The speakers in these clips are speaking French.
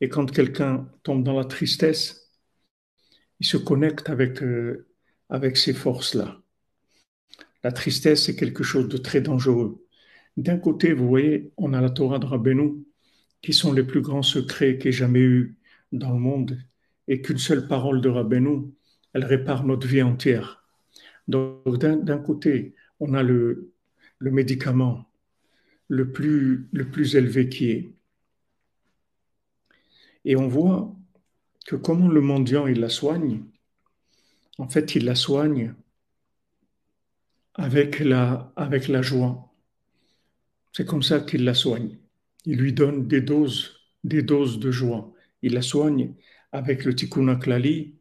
Et quand quelqu'un tombe dans la tristesse, il se connecte avec ces forces-là. La tristesse, c'est quelque chose de très dangereux. D'un côté, vous voyez, on a la Torah de Rabbeinu, qui sont les plus grands secrets qu'il y ait jamais eu dans le monde, et qu'une seule parole de Rabbeinu, elle répare notre vie entière. Donc, d'un côté, on a le médicament le plus élevé qui est. Et on voit que comment le mendiant, il la soigne, en fait, il la soigne avec la joie. C'est comme ça qu'il la soigne. Il lui donne des doses de joie. Il la soigne avec le tikkun klali,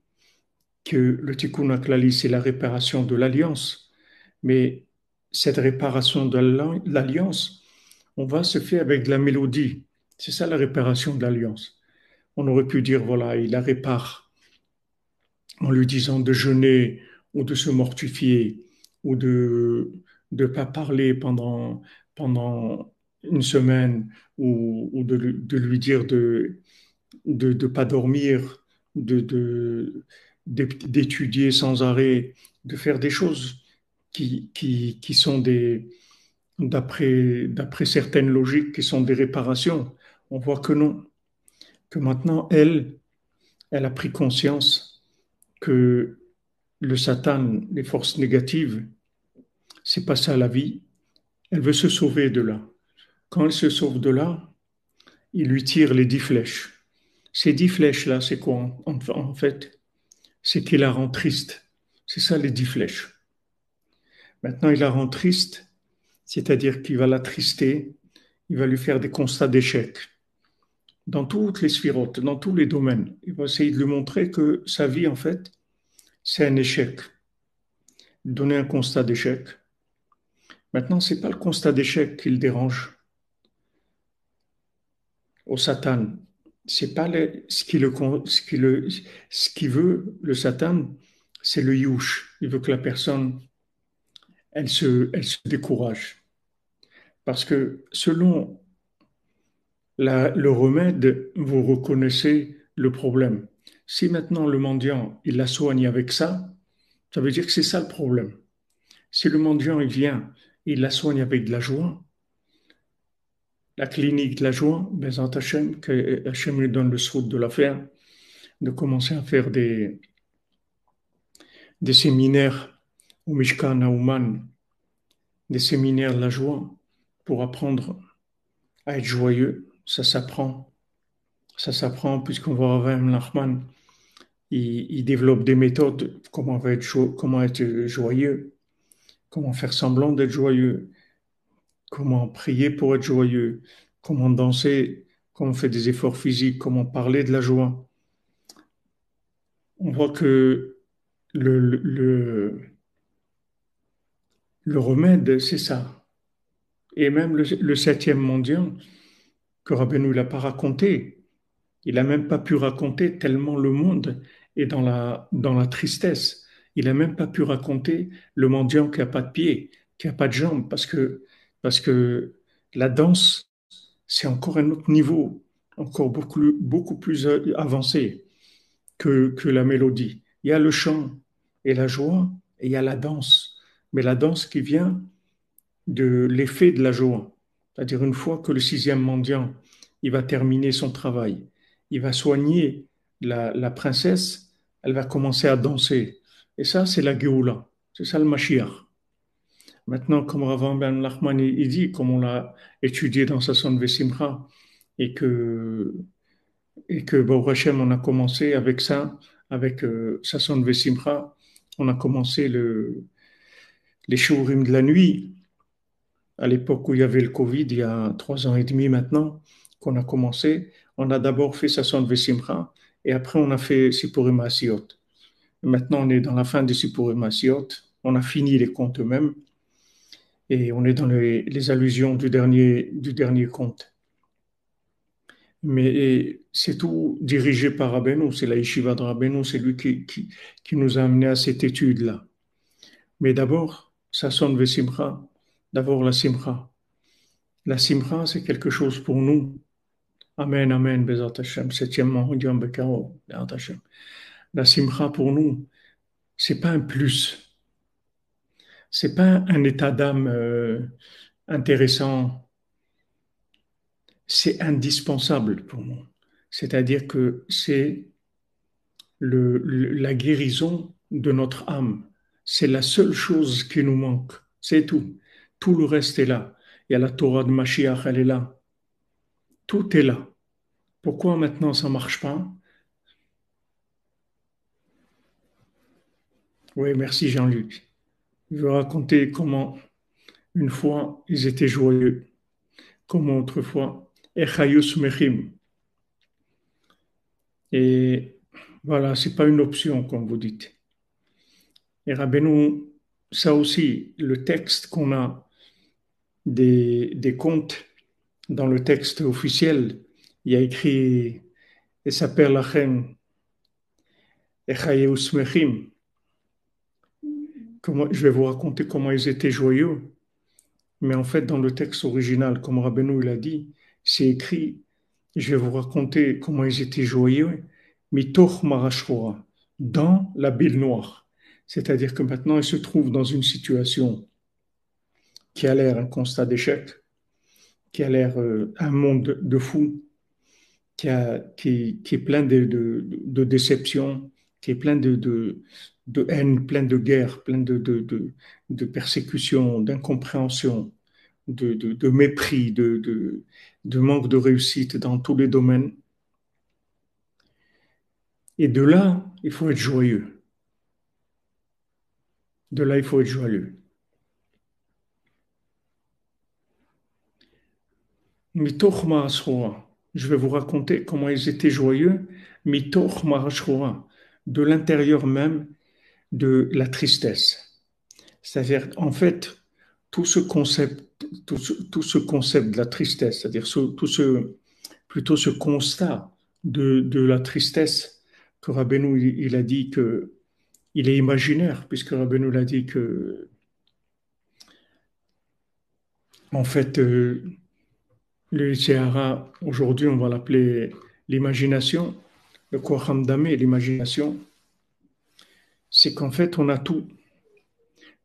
que le tikkun klali, c'est la réparation de l'alliance. Mais cette réparation de l'alliance, on va se faire avec de la mélodie. C'est ça la réparation de l'alliance. On aurait pu dire, voilà, il la répare en lui disant de jeûner ou de se mortifier ou de ne pas parler pendant une semaine ou de lui dire de pas dormir, d'étudier sans arrêt, de faire des choses qui sont d'après certaines logiques, qui sont des réparations. On voit que non, que maintenant, elle a pris conscience que le Satan, les forces négatives, c'est pas ça la vie. Elle veut se sauver de là. Quand elle se sauve de là, il lui tire les 10 flèches. Ces 10 flèches-là, c'est quoi en fait? C'est qu'il la rend triste. C'est ça les 10 flèches. Maintenant, il la rend triste, c'est-à-dire qu'il va l'attrister, il va lui faire des constats d'échec dans toutes les sphirotes, dans tous les domaines. Il va essayer de lui montrer que sa vie, en fait, c'est un échec. Donner un constat d'échec. Maintenant, c'est pas le constat d'échec qui le dérange au Satan. C'est pas ce qui veut le Satan, c'est le yush. Il veut que la personne, elle se décourage. Parce que selon le remède, vous reconnaissez le problème. Si maintenant le mendiant, il la soigne avec ça veut dire que c'est ça le problème. Si le mendiant, il vient, il la soigne avec de la joie, la clinique de la joie, ben, Hachem, que Hachem lui donne le souhait de la faire, de commencer à faire des séminaires au Mishkan à Ouman, des séminaires de la joie pour apprendre à être joyeux. Ça s'apprend. Ça s'apprend puisqu'on va voir Ravim Nachman. Il développe des méthodes, comment être joyeux, comment faire semblant d'être joyeux, comment prier pour être joyeux, comment danser, comment faire des efforts physiques, comment parler de la joie. On voit que le remède, c'est ça. Et même le septième mendiant, que Rabbeinu l'a pas raconté, il n'a même pas pu raconter tellement le monde est dans la tristesse. Il n'a même pas pu raconter le mendiant qui n'a pas de pied, qui n'a pas de jambes, parce que la danse, c'est encore un autre niveau, encore beaucoup plus avancé que la mélodie. Il y a le chant et la joie, et il y a la danse. Mais la danse qui vient de l'effet de la joie. C'est-à-dire une fois que le sixième mendiant, il va terminer son travail, il va soigner la princesse, elle va commencer à danser. Et ça, c'est la Géoula. C'est ça le Mashiach. Maintenant, comme Rav Ben Nachman il dit, comme on l'a étudié dans Sasson Vesimcha, et que, et que Baruch Hashem, on a commencé avec ça, avec Sasson Vesimcha, on a commencé les shurim de la nuit, à l'époque où il y avait le Covid, il y a 3 ans et demi maintenant, qu'on a commencé, on a d'abord fait Sasson Vesimcha et après on a fait Sipurim Asiot. Maintenant, on est dans la fin de Sipurim Asiot, on a fini les contes eux-mêmes et on est dans les allusions du dernier conte. Mais c'est tout dirigé par Rabbeinu, c'est la yeshiva de Rabbeinu, c'est lui qui nous a amené à cette étude-là. Mais d'abord, Sasson Vesimcha, d'abord la Simcha. La simra, c'est quelque chose pour nous. Amen, amen, Bezat Hashem. Septièmement, Yom Bekaro, Bezat Hashem. La simcha pour nous, c'est pas un plus, c'est pas un état d'âme intéressant, c'est indispensable pour nous. C'est-à-dire que c'est la guérison de notre âme. C'est la seule chose qui nous manque. C'est tout. Tout le reste est là. Il y a la Torah de Mashiach, elle est là. Tout est là. Pourquoi maintenant ça marche pas? Oui, merci Jean-Luc. Je vais raconter comment une fois ils étaient joyeux, comment autrefois. Echayus mechim. Et voilà, c'est pas une option, comme vous dites. Et Rabbeinu, ça aussi, le texte qu'on a des contes dans le texte officiel, il y a écrit et s'appelle Lachem Echayus mechim. Comment, je vais vous raconter comment ils étaient joyeux. Mais en fait, dans le texte original, comme Rabbeinu l'a dit, c'est écrit, je vais vous raconter comment ils étaient joyeux, mitoch marashroa, dans la bile noire. C'est-à-dire que maintenant, ils se trouvent dans une situation qui a l'air un constat d'échec, qui a l'air un monde de fou, qui est plein de déceptions, qui est plein de haine, plein de guerre, plein de persécutions, d'incompréhension, de mépris, de manque de réussite dans tous les domaines. Et de là, il faut être joyeux. De là, il faut être joyeux. Mitoch Mahasroa. Je vais vous raconter comment ils étaient joyeux. Mitoch Mahasroa. De l'intérieur même de la tristesse. C'est-à-dire, en fait, tout ce concept de la tristesse, c'est-à-dire plutôt ce constat de la tristesse que Rabbeinu, il a dit que il est imaginaire, puisque Rabbeinu l'a dit que, en fait, le Sahara, aujourd'hui, on va l'appeler l'imagination, le Kocham Damé, l'imagination, c'est qu'en fait, on a tout.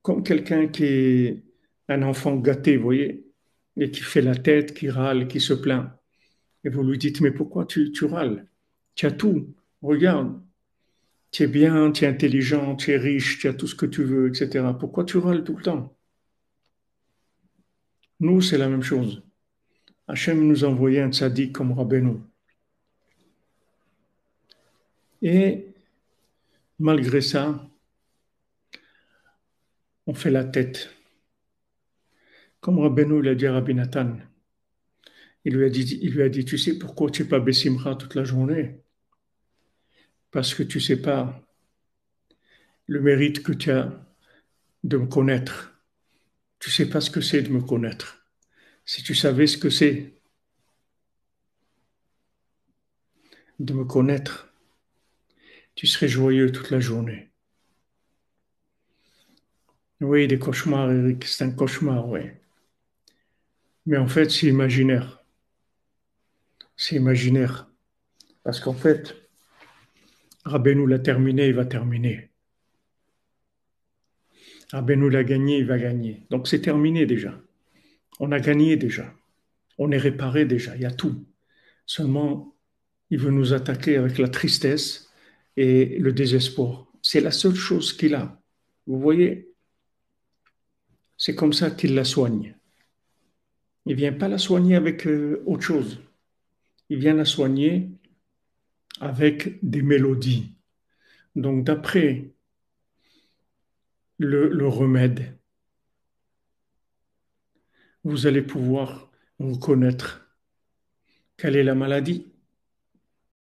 Comme quelqu'un qui est un enfant gâté, vous voyez, et qui fait la tête, qui râle, qui se plaint. Et vous lui dites, mais pourquoi tu râles? Tu as tout. Regarde, tu es bien, tu es intelligent, tu es riche, tu as tout ce que tu veux, etc. Pourquoi tu râles tout le temps? Nous, c'est la même chose. Hachem nous a envoyé un tzaddik comme Rabbeinu. Et malgré ça, on fait la tête. Comme Rabbeinu l'a dit à Rabbi Nathan, il lui a dit, tu sais pourquoi tu n'es pas Bessimra toute la journée? Parce que tu ne sais pas le mérite que tu as de me connaître. Tu ne sais pas ce que c'est de me connaître. Si tu savais ce que c'est de me connaître, tu serais joyeux toute la journée. Oui, des cauchemars, Eric, c'est un cauchemar, oui. Mais en fait, c'est imaginaire. C'est imaginaire. Parce qu'en fait, Rabbeinu l'a terminé, il va terminer. Rabbeinu l'a gagné, il va gagner. Donc c'est terminé déjà. On a gagné déjà. On est réparé déjà. Il y a tout. Seulement, il veut nous attaquer avec la tristesse et le désespoir. C'est la seule chose qu'il a. Vous voyez, c'est comme ça qu'il la soigne. Il ne vient pas la soigner avec autre chose. Il vient la soigner avec des mélodies. Donc, d'après le remède, vous allez pouvoir reconnaître quelle est la maladie.